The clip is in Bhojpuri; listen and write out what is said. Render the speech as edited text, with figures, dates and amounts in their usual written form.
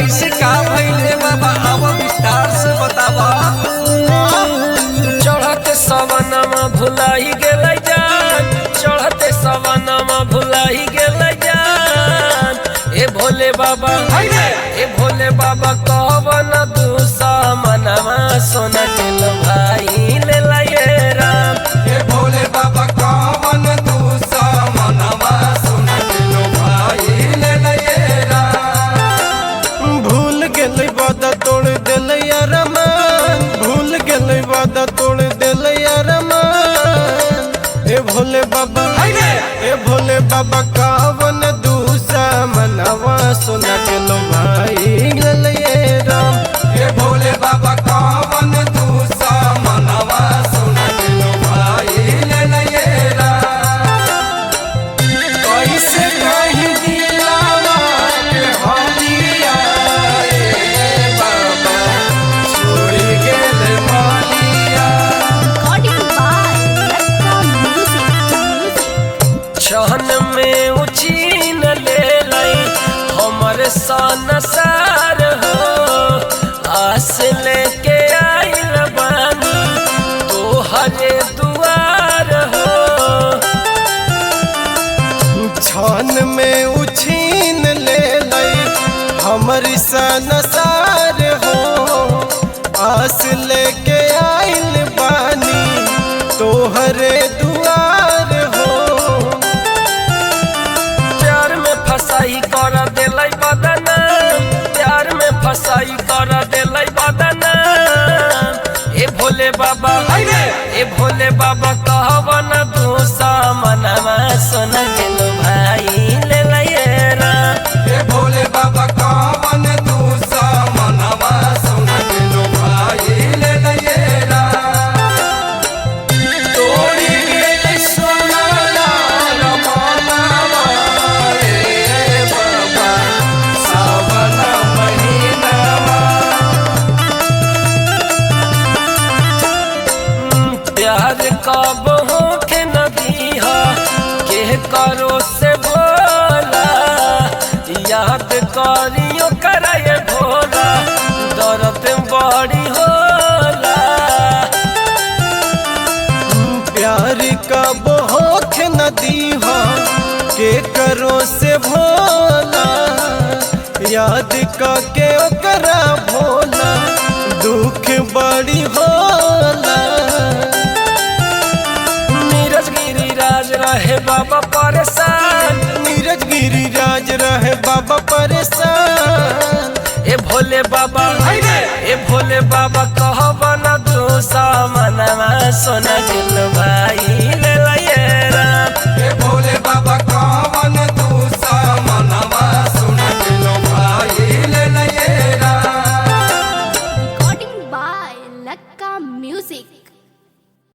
कैसे का भइले बाबा अब विस्तार से बतावा। चढ़ते सवनमा भुलाई गेलै जान, चढ़ते सवनमा भुलाई गेलै जान। ए भोले बाबा ए भोले बाबा कवन दूसा मनवा सोना के लो भाई ले लाए राम। ए भोले बाबा कवन दूसा मनवा सोना के लो भाई ले लाए राम। भूल गेलै वादा तोड़ देलै अरमान, भूल गेलै वादा तोड़ देलै अरमान। ए भोले बाबा ए भोले बाबा कवन दूसा मनवा सोना के लो भाई ले लाए राम। ए भोले बाबा कवन दूसा मनवा सोना के लो भाई ले लाए राम। कैसे कहीं दिलावा के हलिया ए बाबा छोड़ गेल मालिया। Recording by Electron Music. छहन में उछीन ले लाई हमर सनसार हो। आस लेके आइल बानी तोहरे दुआर हो। छान में उछीन ले लई हमर सनसार हो। आस लेके आइल बानी तोहरे दुआर हो। प्यार में फसाई कर देलै बदना, प्यार में फसाई कर देलै बदना। ए भोले बाबा ए भोले बाबा कहवन दूसा मनवा सोना के लो भाई ले लाए राम। ए भोले बाबा कवन दूसा मनवा सोना के लो भाई ले लाए राम। तोड़ी गेल सोना लाल मनवा ए बाबा सावन महीनावा। प्यार कब होके नदीहा के करो से भोला। याद करियो कराए भोला दर्द बड़ी होला। प्यार का बहुत नदी हो के करो से भोला। याद का के ओकरा भोला दुख बड़ी होला। नीरज गिरिराज रहे बाबा परेशान, नीरज गिरिराज रहे बाबा परेशान। ए भोले बाबा